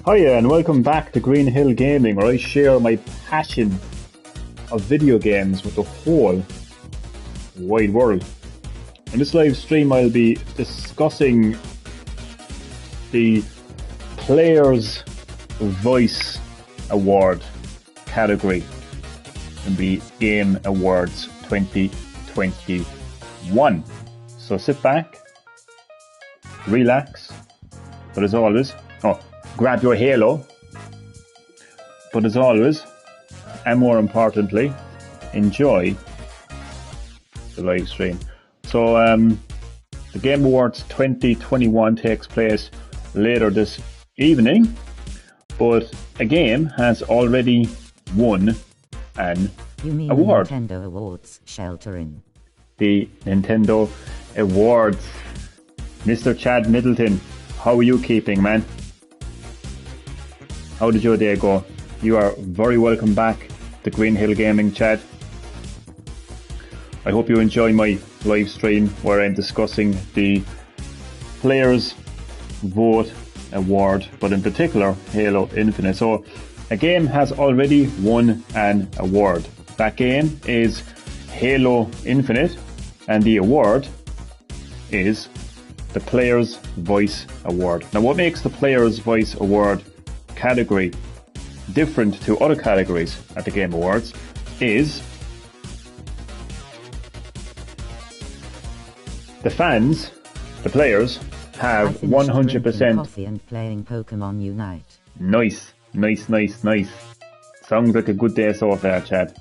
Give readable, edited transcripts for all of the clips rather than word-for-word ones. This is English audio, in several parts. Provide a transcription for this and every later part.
Hiya and welcome back to Green Hill Gaming, where I share my passion of video games with the whole wide world. In this live stream I'll be discussing the Players' Voice Award category in the Game Awards 2021. So sit back, relax, but as always, grab your Halo, but as always, and more importantly, enjoy the live stream. So the Game Awards 2021 takes place later this evening, but a game has already won an award. Nintendo Awards sheltering. The Nintendo Awards. Mr. Chad Middleton, how are you keeping, man? How did your day go? You are very welcome back to Green Hill Gaming, Chad. I hope you enjoy my live stream where I'm discussing the Players' Vote Award, but in particular Halo Infinite. So a game has already won an award. That game is Halo Infinite, and the award is the Players' Voice Award. Now, what makes the Players' Voice Award category different to other categories at the Game Awards is the fans, the players, have 100%. Coffee and playing Pokemon Unite. Nice. Sounds like a good day so far, Chad.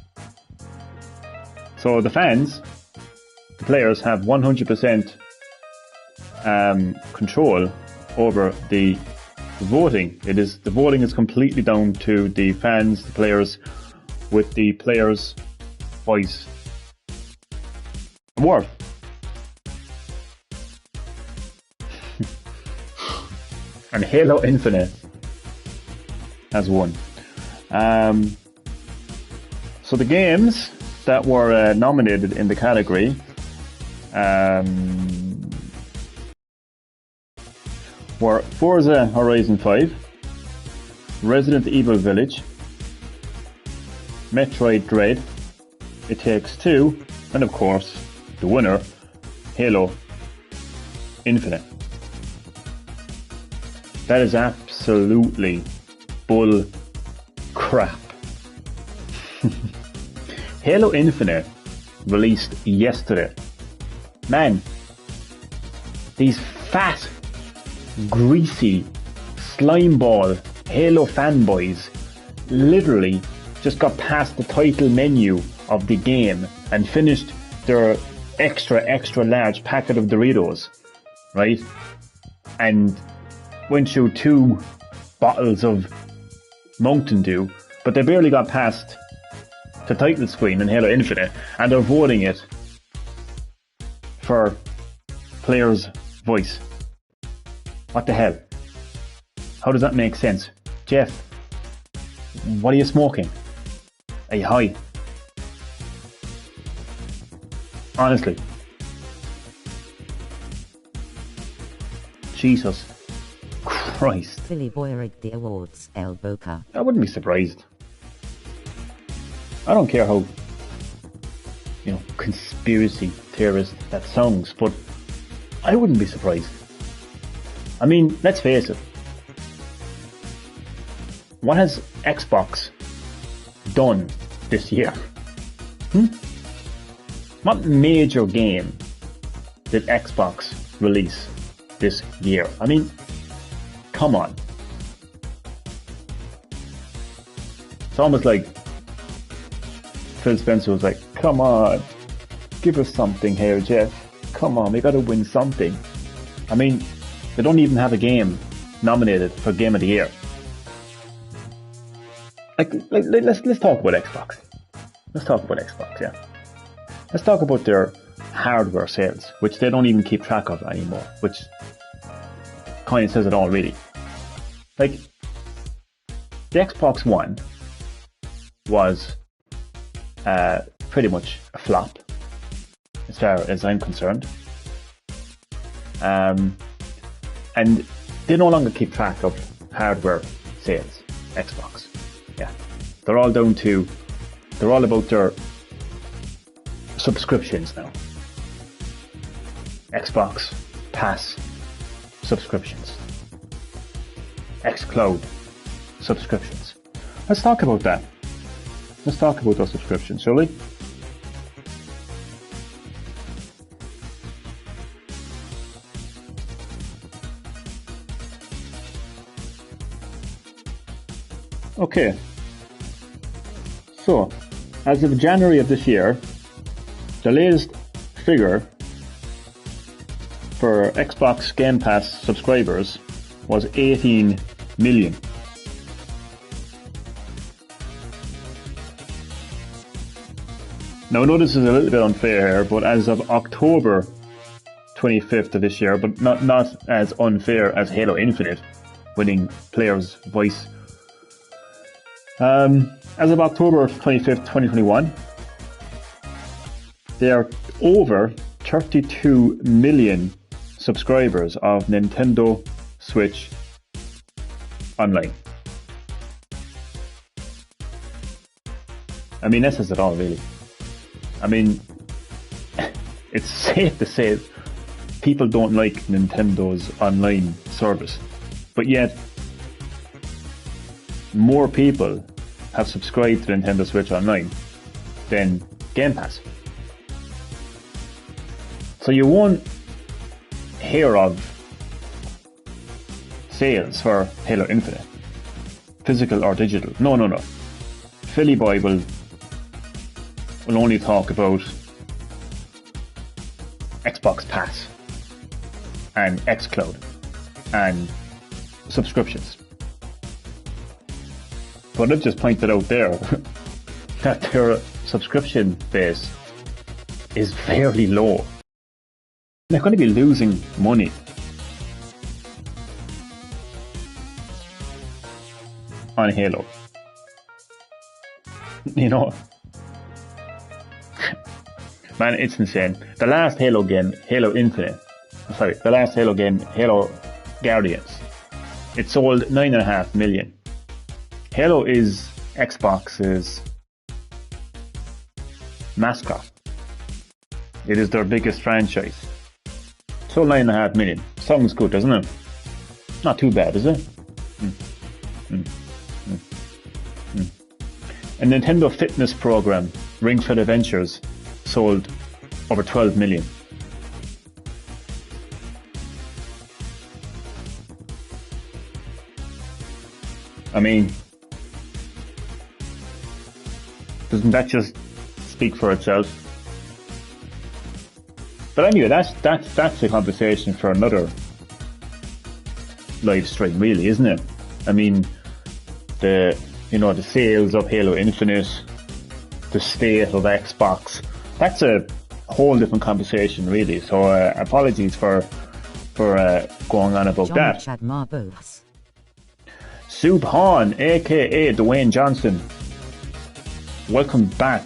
So the fans, the players, have 100% control over the voting. The voting is completely down to the fans, the players, with the Players' Voice Award. And Halo Infinite has won. So the games that were nominated in the category were Forza Horizon 5, Resident Evil Village, Metroid Dread, It Takes Two, and of course, the winner, Halo Infinite. That is absolutely bull crap. Halo Infinite released yesterday. Man, these fat, greasy, slimeball Halo fanboys literally just got past the title menu of the game and finished their extra large packet of Doritos, right? And went through 2 bottles of Mountain Dew, but they barely got past the title screen in Halo Infinite, and they're voting it for Players' Voice. What the hell? How does that make sense? Jeff, what are you smoking? Are you high? Honestly. Jesus Christ. Billy Boy rigged the awards, El Boca. I wouldn't be surprised. I don't care how, conspiracy theorist that sounds, but I wouldn't be surprised. I mean, let's face it. What has Xbox done this year? What major game did Xbox release this year? I mean, come on. It's almost like Phil Spencer was like, come on, give us something here, Jeff. Come on, we gotta win something. I mean, they don't even have a game nominated for Game of the Year. Let's talk about Xbox. Let's talk about Xbox, yeah. Let's talk about their hardware sales, which they don't even keep track of anymore, which kind of says it all, really. Like, the Xbox One was pretty much a flop, as far as I'm concerned. And they no longer keep track of hardware sales. Xbox. Yeah. They're all about their subscriptions now. Xbox Pass subscriptions. xCloud subscriptions. Let's talk about that. Let's talk about those subscriptions, shall we? Okay. So, as of January of this year, the latest figure for Xbox Game Pass subscribers was 18 million. Now I know this is a little bit unfair here, but as of October 25th of this year, but not as unfair as Halo Infinite winning Players' Voice. As of October 25th, 2021, there are over 32 million subscribers of Nintendo Switch Online. I mean, that says it all, really. I mean, it's safe to say people don't like Nintendo's online service, but yet more people have subscribed to Nintendo Switch Online than Game Pass. So you won't hear of sales for Halo Infinite, physical or digital. No. Philly Boy will only talk about Xbox Pass and xCloud and subscriptions. But I've just pointed out there that their subscription base is fairly low. They're going to be losing money. On Halo. You know, man, it's insane. The last Halo game, Halo Infinite, the last Halo game, Halo Guardians, it sold 9.5 million. Halo is Xbox's mascot. It is their biggest franchise. Sold 9.5 million. Sounds good, doesn't it? Not too bad, is it? A Nintendo Fitness program, Ring Fit Adventures, sold over 12 million. I mean, doesn't that just speak for itself? But anyway, that's a conversation for another live stream, really, isn't it? I mean, the sales of Halo Infinite, the state of Xbox, that's a whole different conversation, really. So apologies for going on about that. Chad Marbos. Soup Han, aka Dwayne Johnson, welcome back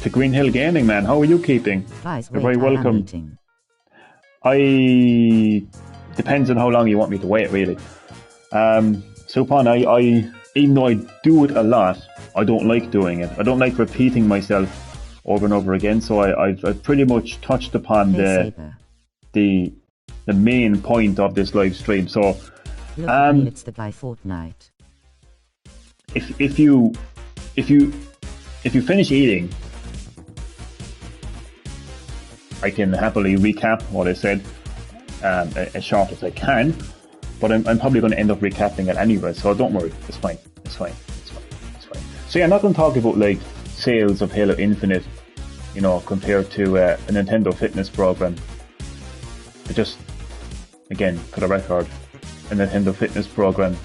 to Green Hill Gaming, man. How are you keeping? You're very welcome. Depends on how long you want me to wait, really. Soup Han, I even though I do it a lot, I don't like doing it. I don't like repeating myself over and over again. So I've pretty much touched upon the main point of this live stream. So it's the guy Fortnite. If you finish eating, I can happily recap what I said as short as I can. But I'm probably going to end up recapping it anyway, so don't worry. It's fine. So yeah, I'm not going to talk about like sales of Halo Infinite, compared to a Nintendo Fitness program. But just, again, for the record, a Nintendo Fitness program,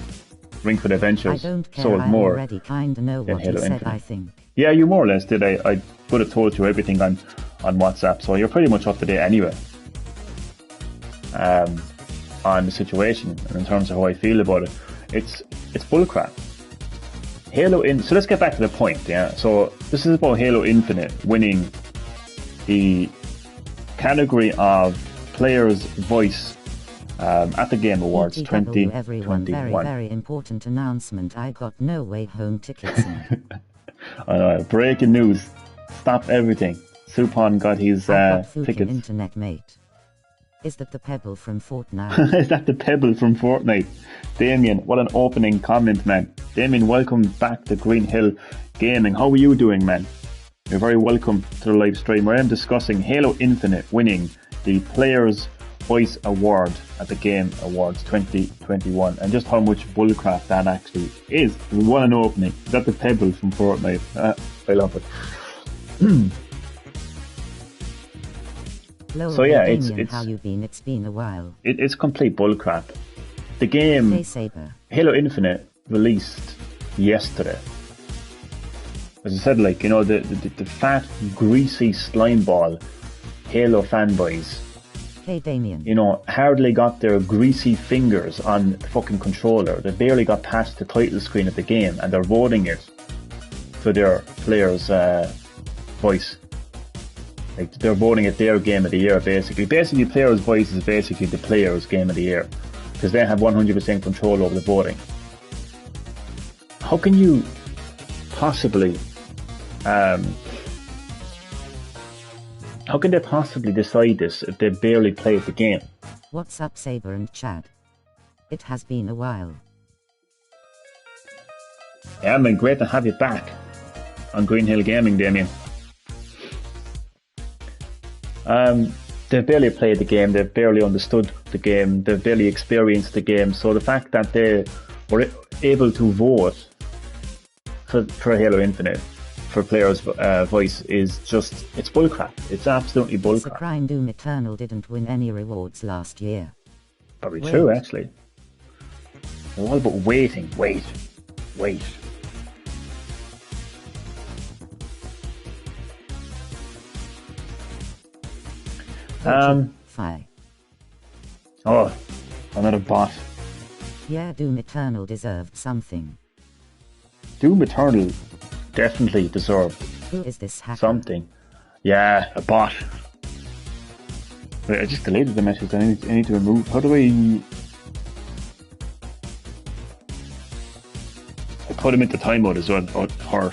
Ring Fit Adventures, sold more already kinda know than what Halo said, Infinite. I think. Yeah, you more or less did. I would have told you everything on WhatsApp, so you're pretty much up to date anyway. On the situation and in terms of how I feel about it, it's bullcrap. So let's get back to the point. Yeah, so this is about Halo Infinite winning the category of Players' Voice at the Game Awards ETW everyone, 2021. very important announcement. I got No Way Home tickets. I know, breaking news. Stop everything. Supon got his I got fucking tickets. internet, mate. Is that the Pebble from Fortnite? Is that the Pebble from Fortnite? Damien, what an opening comment, man. Damien, welcome back to Green Hill Gaming. How are you doing, man? You're very welcome to the live stream where I'm discussing Halo Infinite winning the Players' Voice Award at the Game Awards 2021 and just how much bullcrap that actually is. What an opening. Is that the Pebble from Fortnite? I love it. Hello, So yeah, Damien, it's how you been? It's been a while. It's complete bullcrap. The game Hey Saber. Halo Infinite released yesterday. As I said, like, you know, the fat, greasy slime ball Halo fanboys, Hey Damien. you know, hardly got their greasy fingers on the fucking controller. They barely got past the title screen of the game and they're voting it for their player's voice. Like, they're voting it their game of the year, basically. Basically, Player's Voice is basically the player's game of the year because they have 100% control over the voting. How can you possibly how can they possibly decide this if they barely played the game? What's up, Saber and Chad? It has been a while. Yeah, man, great to have you back on Green Hill Gaming, Damien. They've barely played the game, they've barely understood the game, they've barely experienced the game, so the fact that they were able to vote for Halo Infinite, for Player's Voice, is just, it's bullcrap. It's absolutely It's a bullcrap. crime Doom Eternal didn't win any rewards last year. Probably Wait. true, actually. They're all about waiting. Wait. Fi. Oh, another bot. Yeah, Doom Eternal deserved something. Doom Eternal definitely deserved Who is this hacker? something. Yeah, a bot. Wait, I just deleted the message. I need to remove. How do I put him into timeout as well? Or her.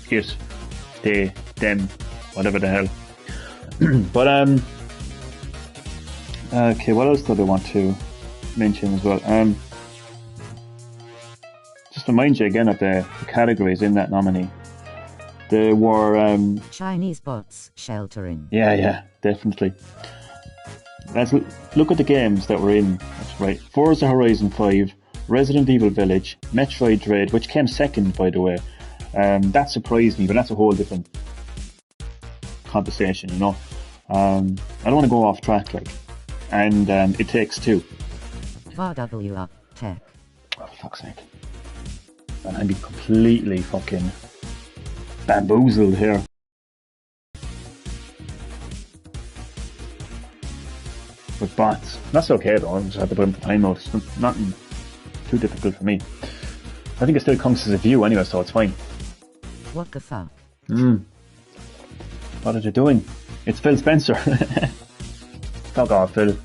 It. They. Them. Whatever the hell. But, okay, what else did I want to mention as well? Just remind you again of the categories in that nominee. There were, Chinese bots sheltering. yeah, definitely. Let's look at the games that were in. That's right. Forza Horizon 5, Resident Evil Village, Metroid Dread, which came second, by the way. That surprised me, but that's a whole different conversation, you know. I don't want to go off track, like. And It Takes Two. VAW Tech. Oh, for fuck's sake. And I'm being completely fucking bamboozled here. With bots. That's okay though, I just have to put them for timeout. It's nothing too difficult for me. I think it still counts as a view anyway, so it's fine. What the fuck? What are you doing? It's Phil Spencer. Fuck off, Phil.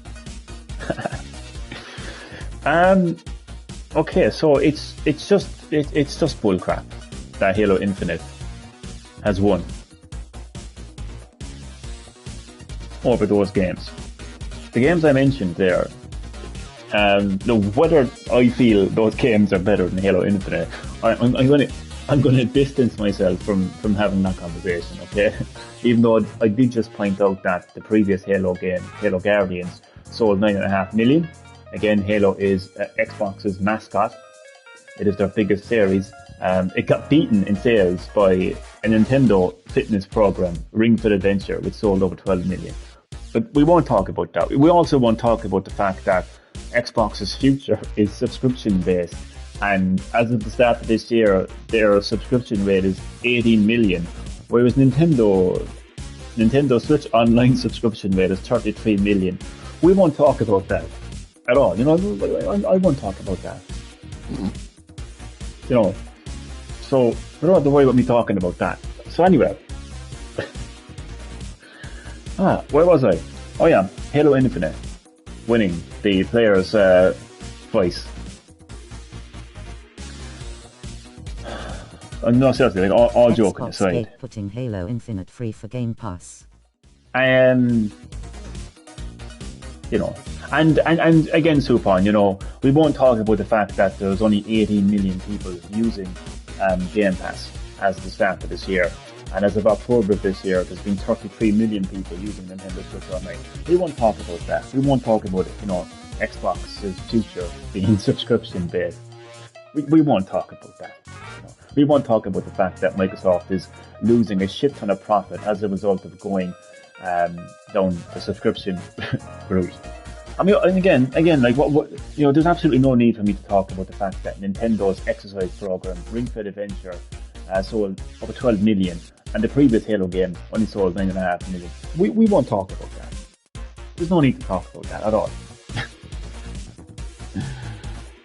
Okay, so it's just bullcrap that Halo Infinite has won over those games. The games I mentioned there, whether I feel those games are better than Halo Infinite, I'm going to distance myself from having that conversation, okay? Even though I did just point out that the previous Halo game, Halo Guardians, sold 9.5 million. Again, Halo is Xbox's mascot. It is their biggest series. It got beaten in sales by a Nintendo fitness program, Ring Fit Adventure, which sold over 12 million. But we won't talk about that. We also won't talk about the fact that Xbox's future is subscription based. And as of the start of this year, their subscription rate is 18 million, whereas Nintendo Switch online subscription rate is 33 million. We won't talk about that at all. You know, I won't talk about that. You know, so we don't have to worry about me talking about that. So anyway, where was I? Oh yeah, Halo Infinite. winning the player's voice. No, seriously, like all joking aside. Putting Halo Infinite free for Game Pass. You know, and again, Supon, you know, we won't talk about the fact that there's only 18 million people using Game Pass as the start of this year. And as of October of this year, there's been 33 million people using Nintendo Switch Online. We won't talk about that. We won't talk about, you know, Xbox's future being subscription based. We won't talk about that. You know. We won't talk about the fact that Microsoft is losing a shit ton of profit as a result of going down the subscription route. I mean, and again, like what, you know, there's absolutely no need for me to talk about the fact that Nintendo's exercise program, Ring Fit Adventure, sold over 12 million, and the previous Halo game only sold 9.5 million. We won't talk about that. There's no need to talk about that at all.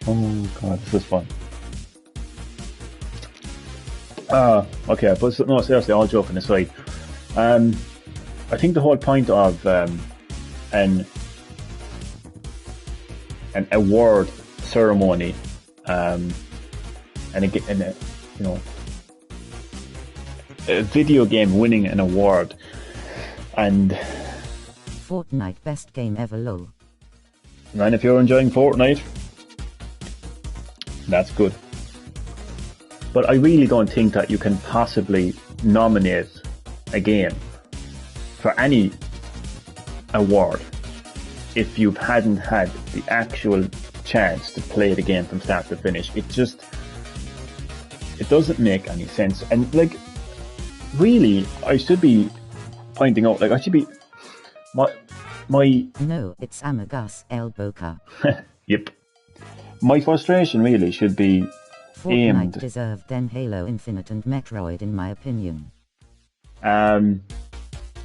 Oh god, this is fun. Okay, but no, seriously, all joking aside, I think the whole point of an award ceremony, and you know, a video game winning an award, and Fortnite best game ever lol. Man, if you're enjoying Fortnite, that's good. But I really don't think that you can possibly nominate a game for any award if you hadn't had the actual chance to play the game from start to finish. It doesn't make any sense. And like, really, I should be pointing out, like, I should be my No, it's Among-Us El Boca. Yep. My frustration really should be Fortnite deserved then Halo Infinite and Metroid, in my opinion.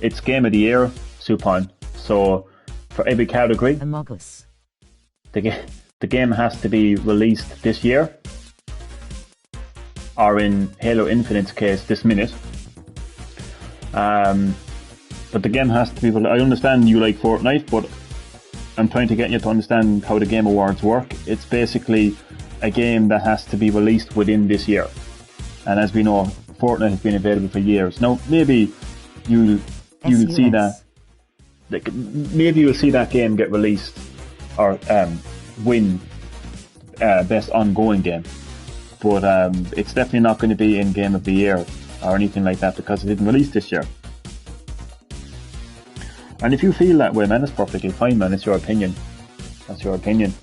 It's Game of the Year, Supon. So for every category, Among-Us. The game has to be released this year, or in Halo Infinite's case, this minute. But the game has to be. I understand you like Fortnite, but I'm trying to get you to understand how the Game Awards work. It's basically a game that has to be released within this year. And as we know, Fortnite has been available for years. Now, maybe you'll see that. Like, maybe you'll see that game get released or win best ongoing game. But it's definitely not going to be in Game of the Year or anything like that because it didn't release this year. And if you feel that way, man, it's perfectly fine, man. It's your opinion. That's your opinion.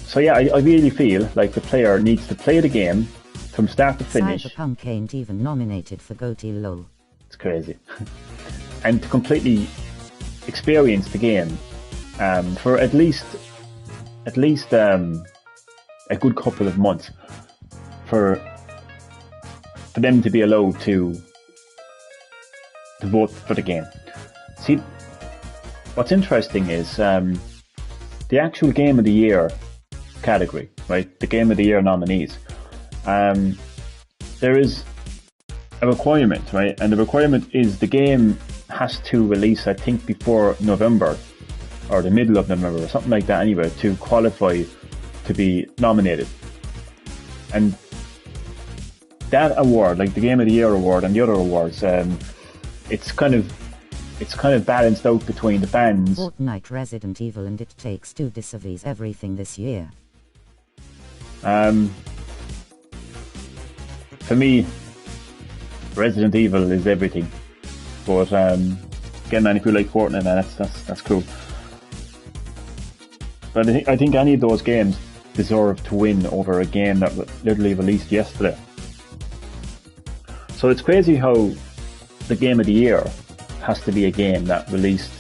So yeah, I really feel like the player needs to play the game from start to finish. Cyberpunk ain't even nominated for GOTY lol. It's crazy. And to completely experience the game for at least a good couple of months for them to be allowed to vote for the game. See, what's interesting is the actual Game of the Year category, right? The Game of the Year nominees. There is a requirement, right? And the requirement is the game has to release, I think, before November or the middle of November or something like that anyway to qualify to be nominated. And that award, like the Game of the Year award and the other awards, it's kind of balanced out between the fans. Fortnite, Resident Evil and It Takes Two deserves everything this year. For me, Resident Evil is everything. But again, man, if you like Fortnite, man, that's cool. But I think any of those games deserve to win over a game that literally released yesterday. So it's crazy how the Game of the Year has to be a game that released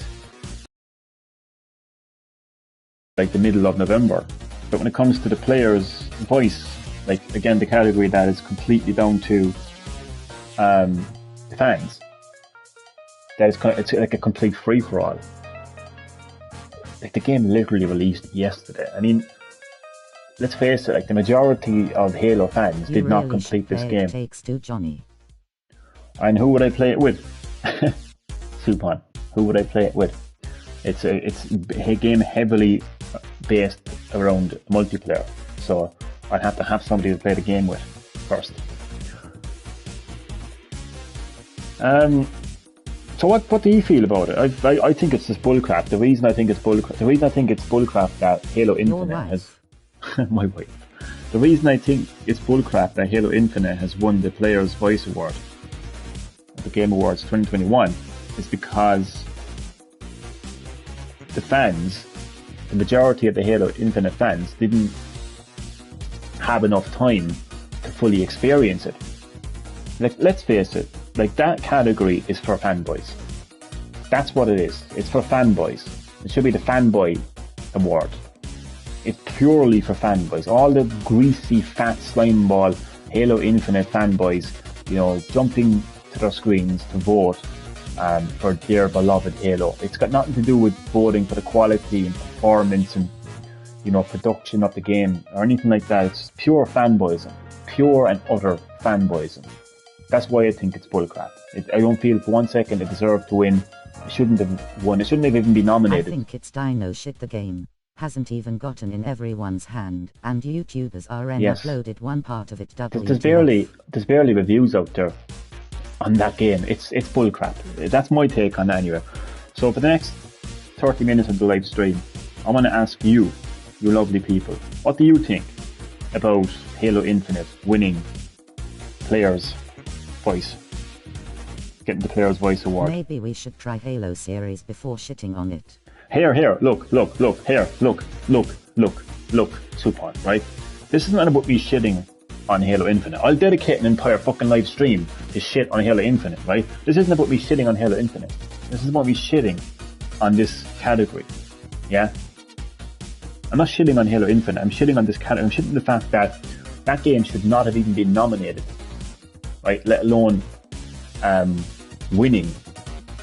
like the middle of November. But when it comes to the player's voice, like again, the category that is completely down to the fans, that is it's like a complete free for all. Like the game literally released yesterday. I mean, let's face it, like the majority of Halo fans did not complete this game. It Takes Two, Johnny. And who would I play it with? Supon. Who would I play it with? it's a game heavily based around multiplayer. So I'd have to have somebody to play the game with first. So what do you feel about it? I think it's just bullcrap. The reason I think it's bullcrap that Halo Infinite has my wife. The reason I think it's bullcrap that Halo Infinite has won the Players' Voice Award at the Game Awards 2021 is because the fans, the majority of the Halo Infinite fans, didn't have enough time to fully experience it. Like, let's face it, like, that category is for fanboys. That's what it is. It's for fanboys. It should be the Fanboy Award. It's purely for fanboys. All the greasy, fat slime ball Halo Infinite fanboys, you know, jumping to their screens to vote for their beloved Halo. It's got nothing to do with voting for the quality and performance and, you know, production of the game or anything like that. It's pure fanboyism. Pure and utter fanboyism. That's why I think it's bullcrap. I don't feel for 1 second it deserved to win. It shouldn't have won. It shouldn't have even been nominated. I think it's Dino shit the game. Hasn't even gotten in everyone's hand, and YouTubers are uploaded one part of it. There's barely reviews out there on that game. It's bullcrap. That's my take on it anyway. So for the next 30 minutes of the live stream, I want to ask you lovely people, what do you think about Halo Infinite winning Players' Voice? Getting the Players' Voice Award. Maybe we should try Halo series before shitting on it. Here, look, here, look, Supon, right? This isn't about me shitting on Halo Infinite. I'll dedicate an entire fucking live stream to shit on Halo Infinite, right? This isn't about me shitting on Halo Infinite. This is about me shitting on this category, yeah? I'm not shitting on Halo Infinite, I'm shitting on this category. I'm shitting on the fact that that game should not have even been nominated, right? Let alone winning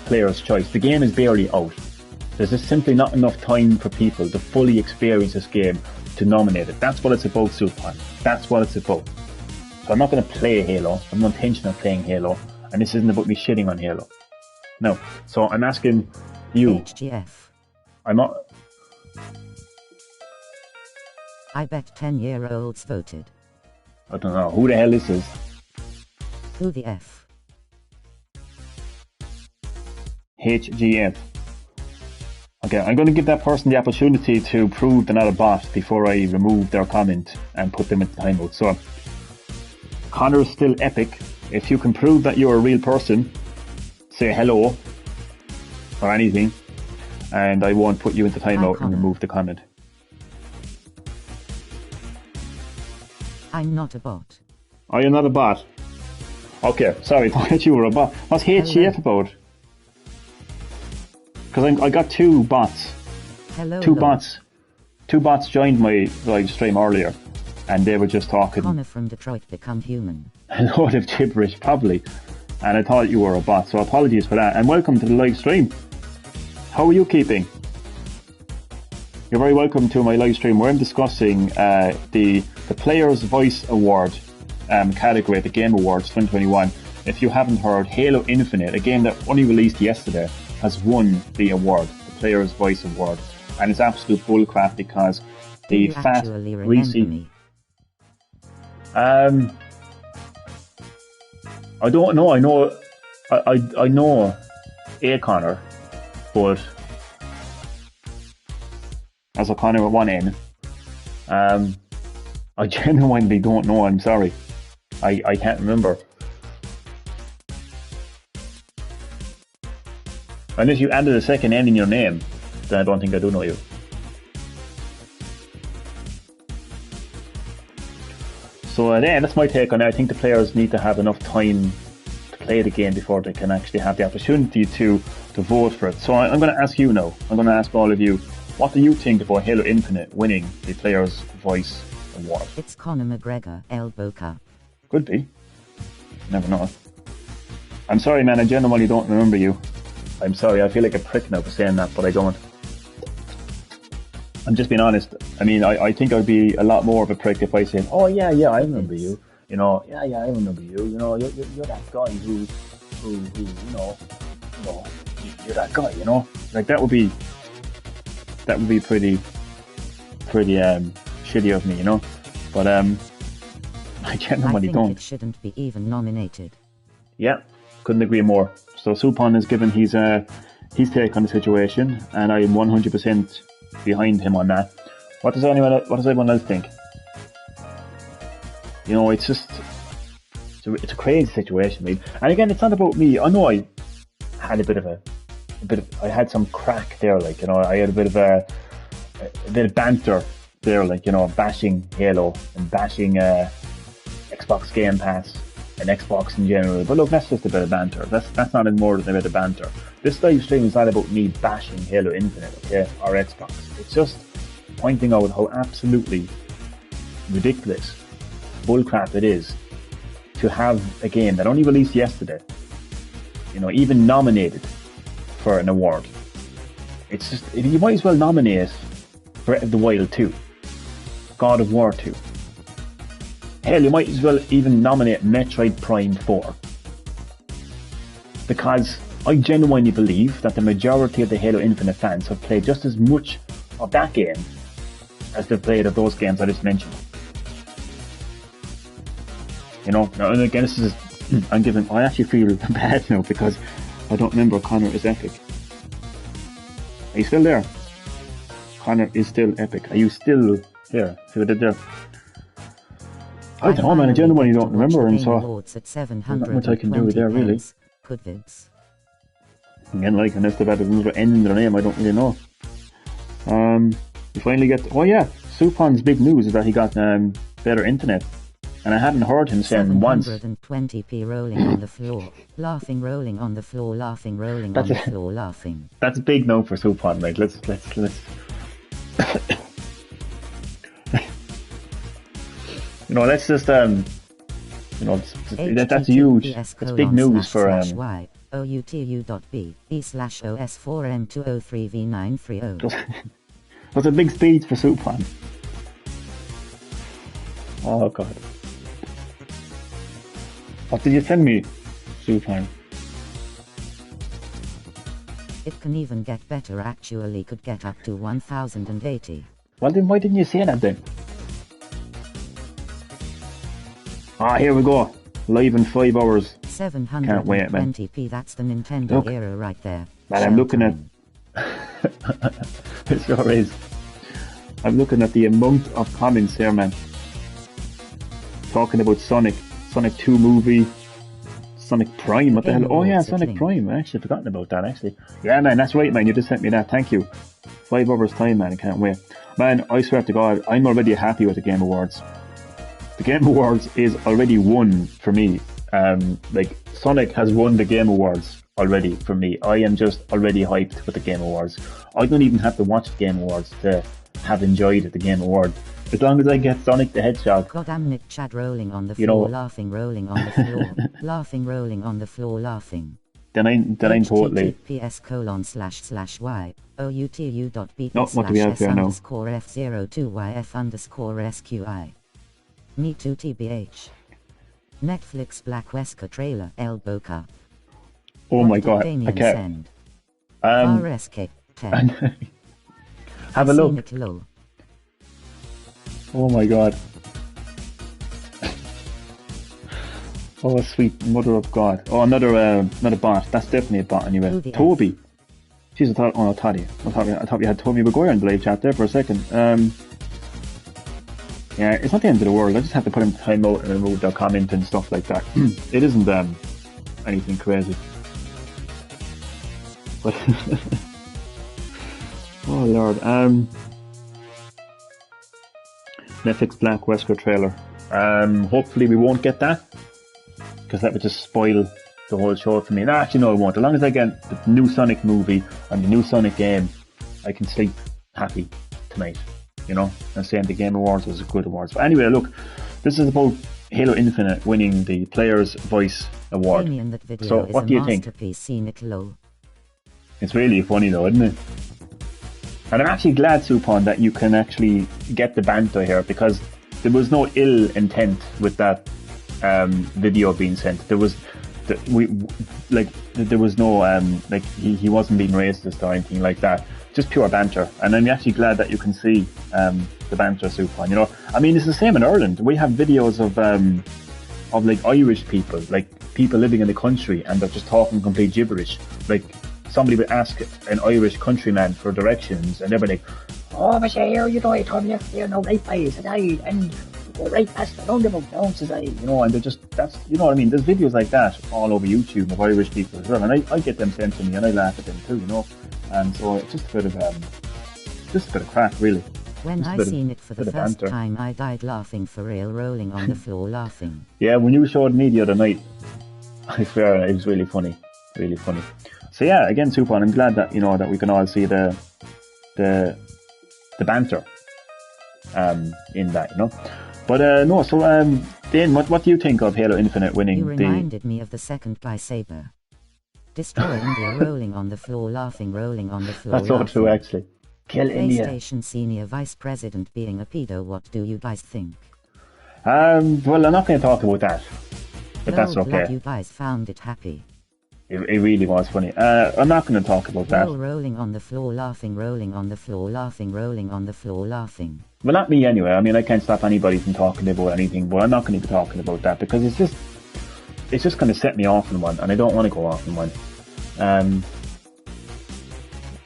Player's Choice. The game is barely out. There's just simply not enough time for people to fully experience this game to nominate it. That's what it's about, Supon. That's what it's about. So I'm not going to play Halo. I have no intention of playing Halo. And this isn't about me shitting on Halo. No. So I'm asking you. HGF. I'm not... I bet 10-year-olds voted. I don't know. Who the hell is this? Who the F? HGF. Okay, I'm going to give that person the opportunity to prove they're not a bot before I remove their comment and put them into timeout. So, Connor's still epic. If you can prove that you're a real person, say hello or anything, and I won't put you into timeout and remove the comment. I'm not a bot. Oh, you're not a bot? Okay, sorry, I thought you were a bot. What's HGF about? Because I got two bots. Hello. Two bots joined my live stream earlier, and they were just talking. Connor from Detroit become human. A load of gibberish, probably. And I thought you were a bot, so apologies for that. And welcome to the live stream. How are you keeping? You're very welcome to my live stream where I'm discussing the Players' Voice Award category at the Game Awards 2021. If you haven't heard, Halo Infinite, a game that only released yesterday, has won the award, the Players' Voice Award, and it's absolute bullcrap because the fat, greasy. I don't know. I know A Connor, but as a Connor with one N, I genuinely don't know. I'm sorry, I can't remember. Unless you added a second N in your name, then I don't think I do know you. So that's my take on it. I think the players need to have enough time to play the game before they can actually have the opportunity to vote for it. So I'm going to ask you now. I'm going to ask all of you, what do you think about Halo Infinite winning the Players' Voice Award? It's Conor McGregor, Elbow Cup. Could be. Never know. I'm sorry, man. I genuinely don't remember you. I'm sorry, I feel like a prick now for saying that, but I don't. I'm just being honest. I mean, I think I'd be a lot more of a prick if I said, oh yeah, I remember you. You know, yeah, I remember you. You know, you're that guy who you're that guy, you know? Like, that would be that would be pretty shitty of me, you know. But I genuinely don't. It shouldn't be even nominated. Yeah, couldn't agree more. So Suphan has given his take on the situation, and I am 100% behind him on that. What does everyone else think? You know, it's just it's a crazy situation, mate. And again, it's not about me. I know I had I had some crack there, like, you know, I had a bit of banter there, like, you know, bashing Halo and bashing Xbox Game Pass and Xbox in general. But look, that's just a bit of banter. That's not more than a bit of banter. This live stream is not about me bashing Halo Infinite, okay, or Xbox. It's just pointing out how absolutely ridiculous bullcrap it is to have a game that only released yesterday, you know, even nominated for an award. It's just, you might as well nominate Breath of the Wild 2, God of War 2. Hell, you might as well even nominate Metroid Prime 4. Because I genuinely believe that the majority of the Halo Infinite fans have played just as much of that game as they've played of those games I just mentioned. You know, and again, this is, I actually feel bad now because I don't remember Connor is epic. Are you still there? Connor is still epic. Are you still here? See what I did there? I don't know, man. I genuinely don't remember, and so there's not much I can do there, really. Again, like, unless they've added another N in their name, I don't really know. You finally get... Oh yeah, Suphan's big news is that he got better internet. And I hadn't heard him saying once. 720p rolling on the floor, laughing, rolling on the floor, laughing, rolling on the floor, laughing. That's big no for Suphan, mate. Let's you know, let's just you know, that's huge. It's big news for outu.b/os4n203v930. That's a big speed for Suphan. Oh god. What did you send me, Suphan? It can even get better, actually could get up to 1080. Well then why didn't you say that then? Ah, here we go. Live in 5 hours. 720p, can't wait, man. That's the Nintendo era right there. Man, I'm looking at... It sure is. I'm looking at the amount of comments here, man. Talking about Sonic 2 movie, Sonic Prime, what the hell? Oh yeah, Sonic Prime, I actually forgotten about that actually. Yeah man, that's right man, you just sent me that, thank you. 5 hours time man, I can't wait. Man, I swear to God, I'm already happy with the Game Awards. The Game Awards is already won for me. Like, Sonic has won the Game Awards already for me. I am just already hyped with the Game Awards. I don't even have to watch the Game Awards to have enjoyed the Game Awards. As long as I get Sonic the Hedgehog. Goddamn Nick Chad rolling on the floor, laughing, rolling on the floor, laughing, rolling on the floor, laughing. Then I'm totally. https://y outu.b/s what do we have there now? f02yf_sqi. Me too tbh. Netflix Black Wesker trailer El Boca. Oh my god, okay. RSK 10. Have a look. Oh my god. Oh sweet mother of God. Oh, another bot. That's definitely a bot anyway. Toby. Jeez, I thought we had Toby Maguire in the live chat there for a second. Yeah, it's not the end of the world. I just have to put him time out and remove their comment and stuff like that. It isn't anything crazy. But oh lord. Netflix Black Wesker trailer. Hopefully we won't get that, because that would just spoil the whole show for me. No, actually no, it won't. As long as I get the new Sonic movie and the new Sonic game, I can sleep happy tonight. You know, and saying the Game Awards was a good awards. But anyway, look, this is about Halo Infinite winning the Player's Voice Award. So what do you think? It's really funny though, isn't it? And I'm actually glad, Suphan, that you can actually get the banter here, because there was no ill intent with that video being sent. There was there was no he wasn't being racist or anything like that. just pure banter. And I'm actually glad that you can see the banter, Supon. You know, I mean, it's the same in Ireland. We have videos of like Irish people, like people living in the country, and they're just talking complete gibberish. Like somebody would ask an Irish countryman for directions, and they'd be like, "Oh, but here, you know, I told you, you know, right by today, and go right past the roundabout down today," you know, and they're just, that's, you know what I mean. There's videos like that all over YouTube of Irish people as well, and I get them sent to me, and I laugh at them too, you know. And so it's just a bit of crack, really. When I seen it for the first time, I died laughing for real, rolling on the floor laughing. Yeah, when you showed me the other night, I swear it was really funny, really funny. So yeah, again, Supon, I'm glad that, you know, that we can all see the banter in that, you know. But no, so Dane, what do you think of Halo Infinite winning? You reminded me of the second Guy Saber. Destroy India, rolling on the floor laughing, rolling on the floor. That's all true, actually. Kill India. PlayStation Senior Vice President being a pedo, what do you guys think? Well, I'm not going to talk about that, but that's okay. Glad you guys found it happy. It really was funny. I'm not going to talk about that. Rolling on the floor laughing, rolling on the floor laughing, rolling on the floor laughing. Well, not me anyway. I mean, I can't stop anybody from talking about anything, but I'm not going to be talking about that because it's just going to set me off in one, and I don't want to go off in one.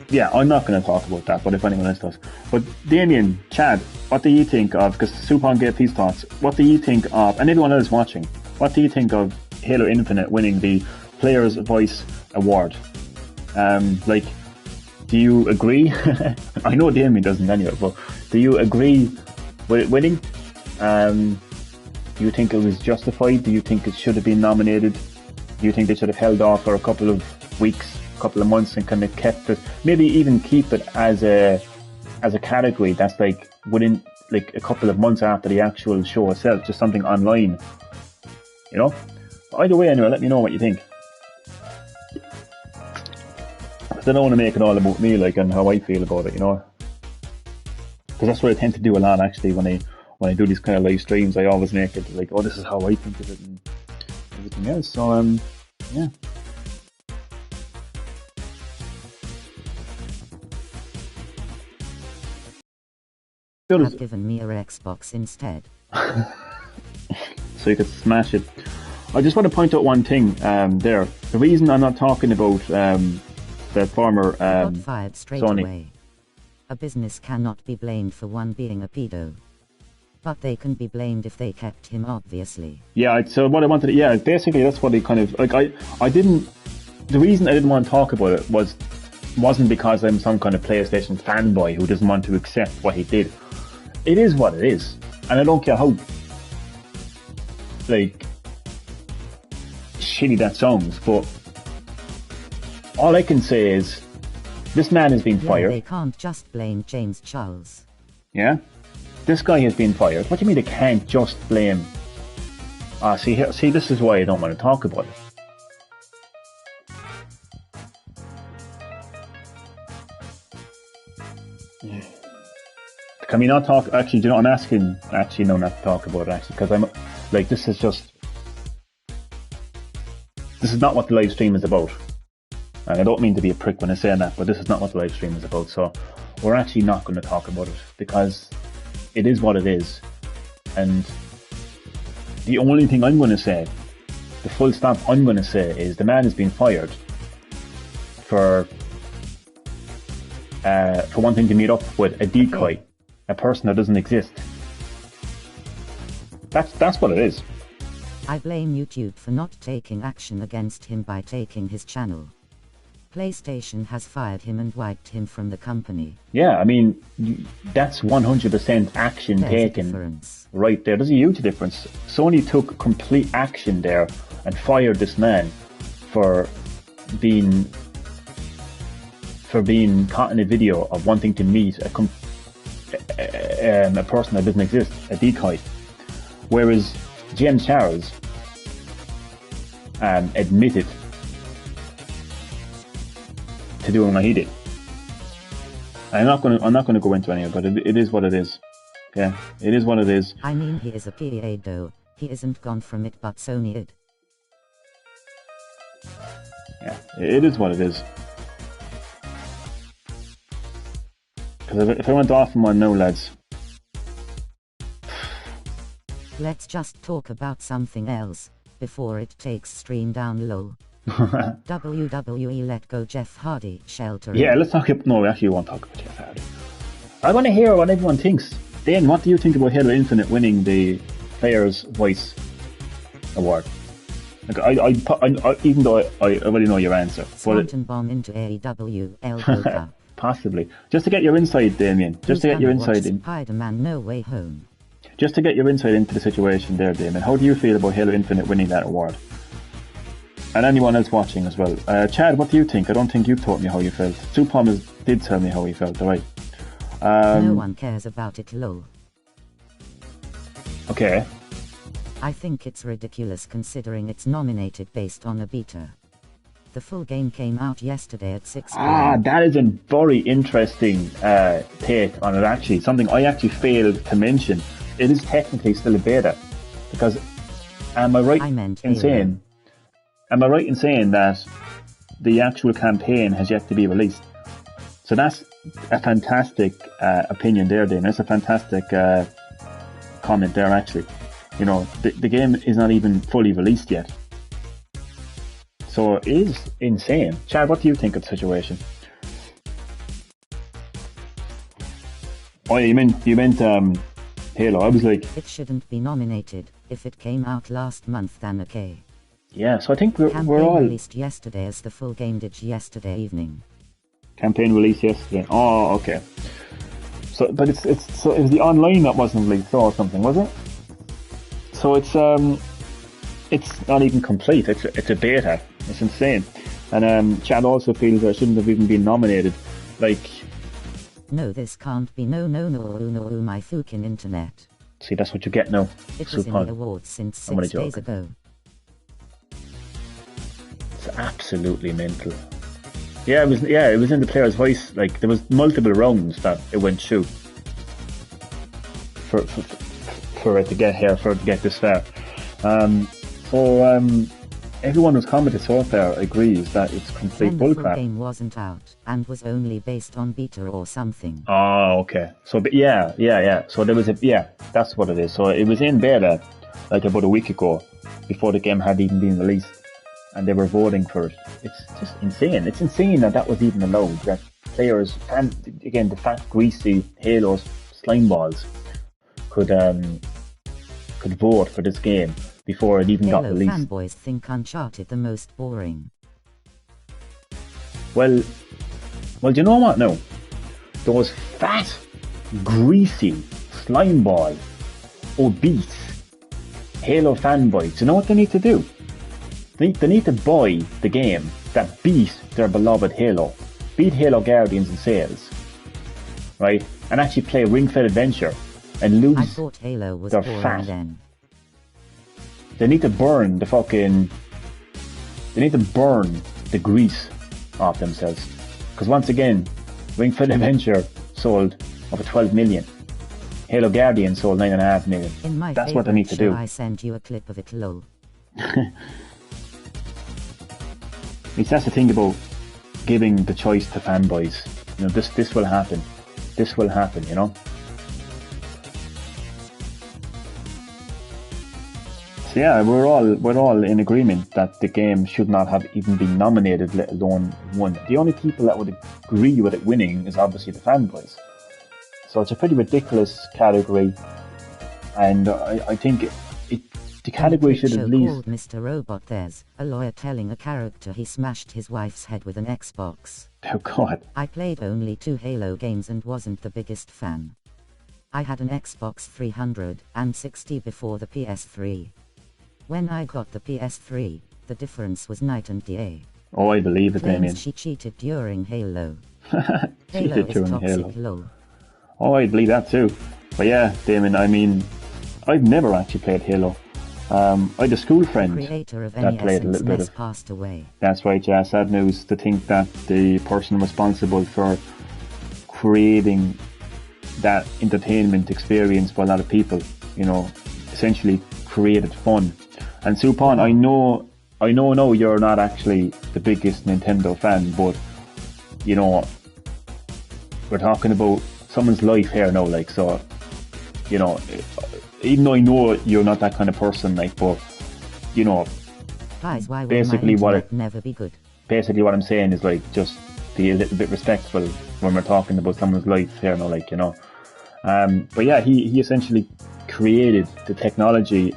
Yeah, I'm not going to talk about that, but if anyone else does. But Damien, Chad, what do you think of, because Supon gave his thoughts, what do you think of, and everyone else watching, what do you think of Halo Infinite winning the Player's Voice Award? Like, do you agree? I know Damien doesn't anyway, but do you agree with it winning? Do you think it was justified? Do you think it should have been nominated? Do you think they should have held off for a couple of weeks, a couple of months, and kind of kept it, maybe even keep it as a category that's like within like a couple of months after the actual show itself, just something online, you know? Either way, anyway, let me know what you think. I don't want to make it all about me, like, and how I feel about it, you know? Because that's what I tend to do a lot, actually, when I do these kind of live streams. I always make it like, oh, this is how I think of it and everything else. So, yeah. Have given me a Xbox instead. So you could smash it. I just want to point out one thing there. The reason I'm not talking about the former got fired straight Sony. Away. A business cannot be blamed for one being a pedo. But they can be blamed if they kept him, obviously. Yeah, so what I wanted to, yeah, basically that's what he kind of, like, I didn't, the reason I didn't want to talk about it wasn't because I'm some kind of PlayStation fanboy who doesn't want to accept what he did. It is what it is. And I don't care how, like, shitty that sounds, but all I can say is, this man has been fired. They can't just blame James Charles. Yeah? This guy has been fired. What do you mean they can't just blame? See, this is why I don't want to talk about it. Can we not talk? Actually, you know, I'm asking. Actually, no, not to talk about it. Actually, because I'm like, this is not what the live stream is about. And I don't mean to be a prick when I say that, but this is not what the live stream is about. So we're actually not going to talk about it because it is what it is. And the only thing I'm going to say, the full stop I'm going to say, is the man has been fired for wanting to meet up with a decoy, a person that doesn't exist. That's what it is. I blame YouTube for not taking action against him by taking his channel. PlayStation has fired him and wiped him from the company. Yeah, I mean, that's 100% action taken right there. There's a huge difference. Sony took complete action there and fired this man for being caught in a video of wanting to meet a person that doesn't exist, a decoy. Whereas James Charles admitted to doing what he did. I'm not going to go into any of it, but it is what it is. Yeah, it is what it is. I mean, he is a pedo. He isn't gone from it, but Sony did. Yeah, it is what it is. Because if I went off on one now, lads. Let's just talk about something else, before it takes stream down low. WWE let go Jeff Hardy, sheltering. Yeah, let's talk. No, we actually won't talk about Jeff Hardy. I want to hear what everyone thinks. Dan, what do you think about Halo Infinite winning the Player's Voice Award? Like, I even though I already know your answer. Swanton bomb into AEW elbow cup. Possibly. Just to get your insight, Damien. Just to get your insight in. Spider-Man No Way Home. Just to get your insight into the situation there, Damien. How do you feel about Halo Infinite winning that award? And anyone else watching as well. Chad, what do you think? I don't think you told me how you felt. Supom did tell me how he felt, alright. No one cares about it, lol. Okay. I think it's ridiculous considering it's nominated based on a beta. The full game came out yesterday at 6 p.m. That is a very interesting take on it actually. Something I actually failed to mention. It is technically still a beta. Because, am I right in saying that the actual campaign has yet to be released? So that's a fantastic opinion there, Dane. That's a fantastic comment there, actually. You know, the game is not even fully released yet. So it is insane. Chad, what do you think of the situation? Oh, you meant Halo. I was like... It shouldn't be nominated. If it came out last month, then okay. Yeah, so I think we're all... released yesterday as the full game did yesterday evening. Campaign released yesterday. Oh, okay. So, but so it was the online that wasn't released or something, was it? So it's not even complete. It's a beta. It's insane. And Chad also feels that it shouldn't have even been nominated. Like, no, this can't be. No, my fucking internet. See, that's what you get now. It was in the awards since 6 days ago. It's absolutely mental. Yeah, it was in the Player's Voice. Like, there was multiple rounds that it went through for it to get here, for it to get this far. Everyone who's commented so far agrees that it's complete bullcrap. The full game wasn't out and was only based on beta or something. Oh, okay. So, but yeah. So there was that's what it is. So it was in beta like about a week ago, before the game had even been released, and they were voting for it. It's just insane. It's insane that was even allowed. That players, and again, the fat, greasy Halo slime balls could vote for this game before it even got released. Fanboys think Uncharted the most boring. Well, do you know what now? Those fat, greasy, slime ball, obese Halo fanboys, do you know what they need to do? They need to buy the game that beat their beloved Halo, beat Halo Guardians in sales, right? And actually play Ring Fit Adventure and lose. I thought Halo was boring fat. Then. They need to burn the grease off themselves. Because once again, Ring Fit Adventure sold over 12 million. Halo Guardians sold 9.5 million. That's what they need to do. I send you a clip of it, lol. That's the thing about giving the choice to fanboys. You know, this will happen. This will happen, you know. So yeah, we're all in agreement that the game should not have even been nominated, let alone won. The only people that would agree with it winning is obviously the fanboys. So it's a pretty ridiculous category, and I think the category should at least... called Mr. Robot, there's a lawyer telling a character he smashed his wife's head with an Xbox. Oh god. I played only 2 Halo games and wasn't the biggest fan. I had an Xbox 360 before the PS3. When I got the PS3, the difference was night and day. Oh, I believe it, Damien. She cheated during Halo. Halo is during toxic, Halo. lol. Oh, I believe that too. But yeah, Damien, I mean, I've never actually played Halo. I had a school friend that played a little bit of... passed away. That's right, yeah, sad news to think that the person responsible for creating that entertainment experience for a lot of people, you know, essentially created fun. And Supon, I know now you're not actually the biggest Nintendo fan, but, you know, we're talking about someone's life here now, like, so, you know, even though I know you're not that kind of person, like, but, you know, Guys, why will basically my what internet never be good? Basically what I'm saying is, like, just be a little bit respectful when we're talking about someone's life here now, like, you know. But yeah, he essentially created the technology.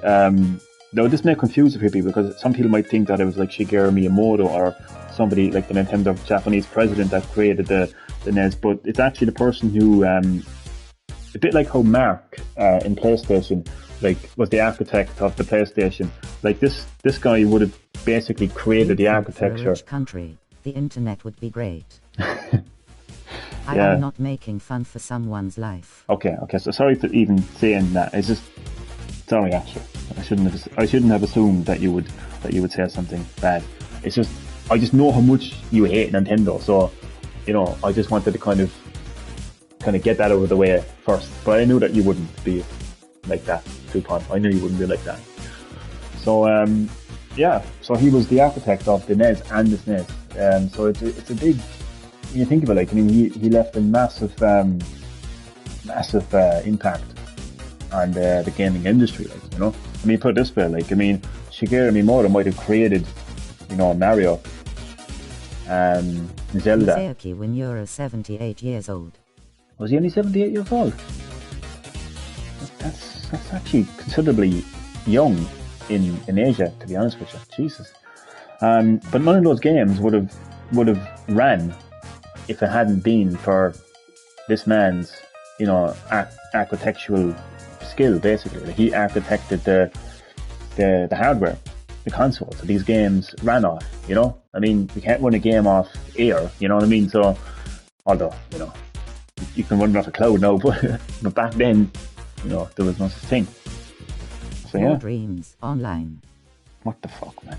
Though this may confuse a few people, because some people might think that it was like Shigeru Miyamoto or somebody like the Nintendo Japanese president that created the NES, but it's actually the person who, a bit like how Mark in PlayStation, like, was the architect of the PlayStation. Like, this guy would have basically created the architecture. For a rich country, the internet would be great. I Yeah. am not making fun for someone's life. Okay. So sorry for even saying that. It's just sorry, actually. I shouldn't have assumed that you would say something bad. It's just I just know how much you hate Nintendo, so you know I just wanted to kind of get that out of the way first. But I knew that you wouldn't be like that, Tupon. I knew you wouldn't be like that. So yeah. So he was the architect of the NES and the SNES. So it's a big. When you think of it, like, I mean, he left a massive impact on the gaming industry, like, you know. I mean, put it this way, like, I mean, Shigeru Miyamoto might have created, you know, Mario, Zelda. Miyazaki when you're 78 years old. Was he only 78 years old? That's actually considerably young in Asia, to be honest with you. Jesus. But none of those games would have ran if it hadn't been for this man's, you know, architectural skill. Basically, like, he architected the hardware, the console, so these games ran off. You know, I mean, you can't run a game off air. You know what I mean? So, although, you know, you can run it off a cloud now, but back then, you know, there was no such thing. So Your yeah, dreams online. what the fuck, man?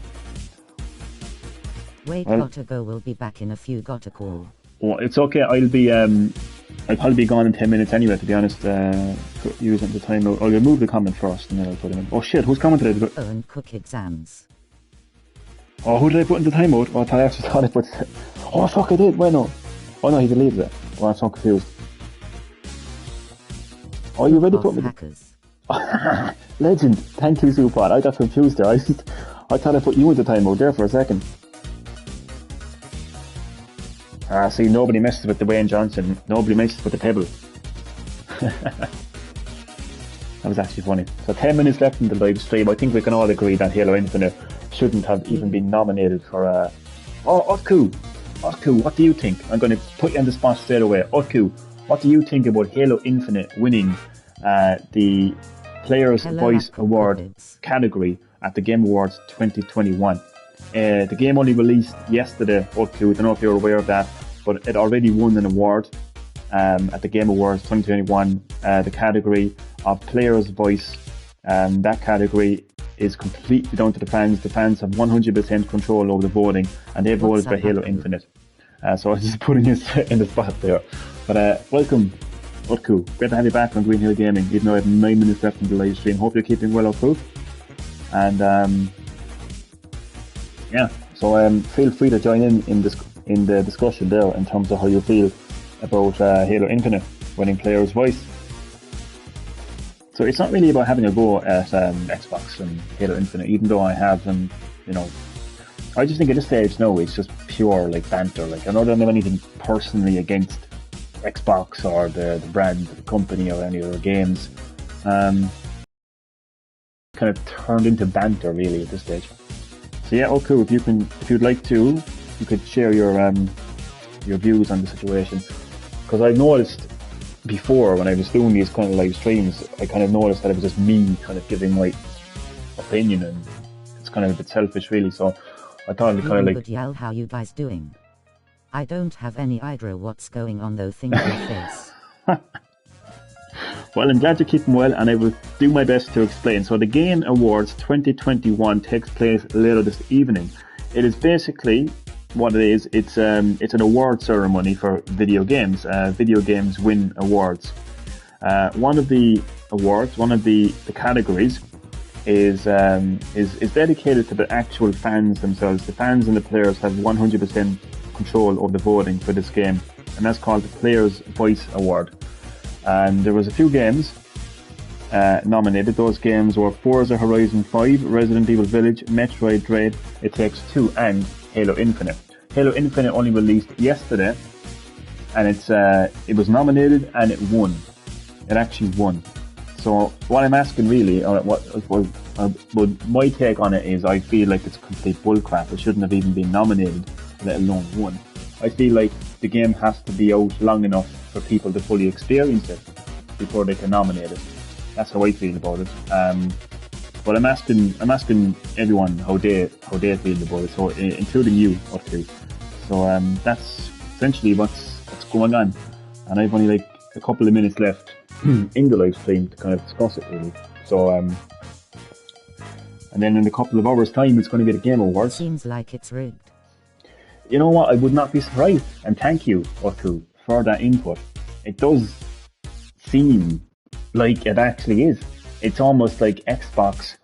Wait, Well- gotta go. We'll be back in a few. Gotta call. Well, it's okay. I'll probably be gone in 10 minutes anyway, to be honest, using the time. I'll remove the comment first and then I'll put it in. Oh shit, who's commented? Owen Cook exams. Oh, who did I put in the timeout? Oh, I actually thought I put... Oh fuck, I did, why no? Oh no, he deleted it. Oh, I'm so confused. Oh, you ready to put me... Hackers. Legend, thank you, Supod. I got confused there. I thought I put you in the timeout there for a second. See, nobody messes with the Wayne Johnson. Nobody messes with the Pebble. That was actually funny. So 10 minutes left in the live stream. I think we can all agree that Halo Infinite shouldn't have even been nominated for Otku, what do you think? I'm going to put you on the spot straight away. Otku, what do you think about Halo Infinite winning the Players' Voice Award category at the Game Awards 2021? The game only released yesterday, Otku. I don't know if you're aware of that, but it already won an award at the Game Awards 2021, the category of Players' Voice. That category is completely down to the fans. The fans have 100% control over the voting, and they voted for Halo Infinite. So I was just putting you in the spot there. But welcome, Otku. Great to have you back on Green Hill Gaming, even though I have 9 minutes left in the live stream. Hope you're keeping well, Otku. And yeah, so feel free to join in the discussion there in terms of how you feel about Halo Infinite winning Players' Voice. So it's not really about having a go at Xbox and Halo Infinite, even though I have them, you know. I just think at this stage now it's just pure like banter. Like, I don't have anything personally against Xbox or the brand, the company, or any other games. Kind of turned into banter really at this stage. So yeah, okay, if you'd like to, you could share your views on the situation, because I noticed before when I was doing these kind of live streams, I kind of noticed that it was just me kind of giving my opinion, and it's kind of a bit selfish really. So I thought it'd kind of like... But Yal, how you guys doing? I don't have any idea what's going on though. Think your face. Well, I'm glad you're keeping well, and I will do my best to explain. So the Game Awards 2021 takes place later this evening. It is basically what it is. It's an award ceremony for video games. Video games win awards. One of the awards, one of the categories, is dedicated to the actual fans themselves. The fans and the players have 100% control over the voting for this game, and that's called the Players' Voice Award. And there was a few games nominated. Those games were Forza Horizon 5, Resident Evil Village, Metroid Dread, It Takes Two, and Halo Infinite. Halo Infinite only released yesterday, and it was nominated and it won. It actually won. So what I'm asking really, what my take on it is, I feel like it's complete bullcrap. It shouldn't have even been nominated, let alone won. I feel like the game has to be out long enough for people to fully experience it before they can nominate it. That's how I feel about it. But I'm asking everyone how they feel about it, so including you, Otku. So that's essentially what's going on, and I've only like a couple of minutes left in the live stream to kind of discuss it really. So and then in a couple of hours' time, it's going to be the Game Awards. Seems like it's rigged. You know what? I would not be surprised, and thank you, Otku, for that input. It does seem like it actually is. It's almost like Xbox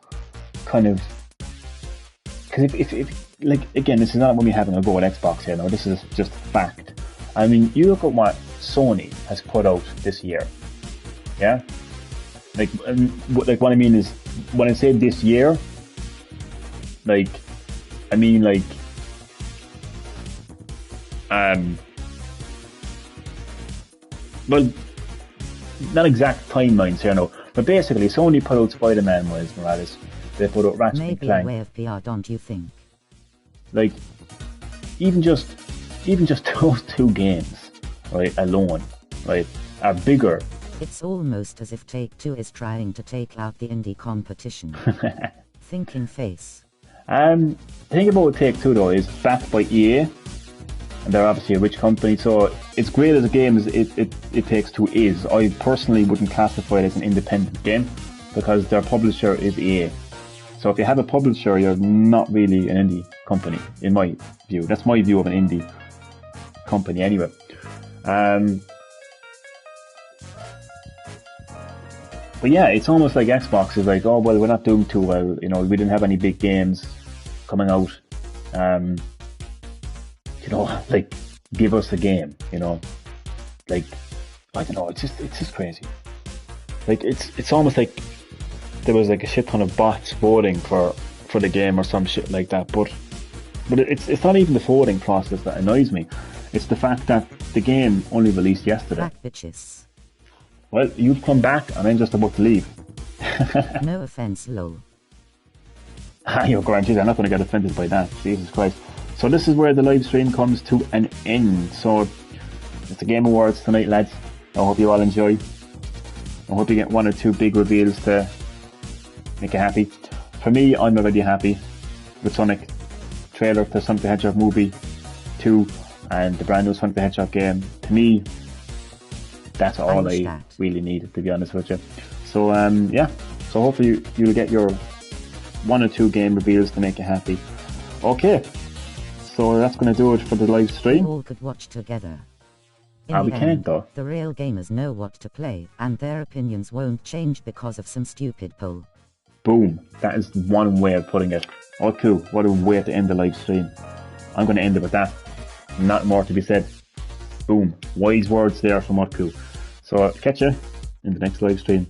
kind of, because if like, again, this is not when we're having a go at Xbox here, no, this is just fact. I mean, you look at what Sony has put out this year, yeah? Like what I mean is, when I say this year, like, I mean like, well, not exact timelines here, no, but basically Sony put out Spider-Man Miles Morales, they put out Ratchet and Clank. Maybe a way of PR, don't you think? Like, even just those two games, right, alone, right, are bigger. It's almost as if Take-Two is trying to take out the indie competition. Thinking face. The thing about Take-Two though is backed by EA, and they're obviously a rich company, so it's great as a game as it Takes-Two is. I personally wouldn't classify it as an independent game, because their publisher is EA. So if you have a publisher, you're not really an indie company, in my view. That's my view of an indie company anyway. But yeah, it's almost like Xbox is like, oh well, we're not doing too well, you know, we didn't have any big games coming out, you know, like, give us a game, you know, like, I don't know, it's just crazy. Like, it's almost like there was like a shit ton of bots voting for the game or some shit like that, but it's not even the voting process that annoys me. It's the fact that the game only released yesterday. Black bitches. Well, you've come back and I'm just about to leave. No offense, lol. You're grand, I'm not going to get offended by that, Jesus Christ. So this is where the live stream comes to an end. So it's the Game Awards tonight, lads. I hope you all enjoy. I hope you get one or two big reveals to make you happy. For me, I'm already happy with Sonic trailer to Sonic the Hedgehog movie 2 and the brand new Sonic the Hedgehog game. To me, that's all I really needed, to be honest with you. So yeah, so hopefully you'll get your one or two game reveals to make you happy. Okay, so that's going to do it for the live stream. We all could watch together. In We the can't end, though. The real gamers know what to play, and their opinions won't change because of some stupid poll. Boom, that is one way of putting it. Oh cool, what a way to end the live stream. I'm going to end it with that. Not more to be said. Boom, wise words there from Otku. So catch you in the next live stream.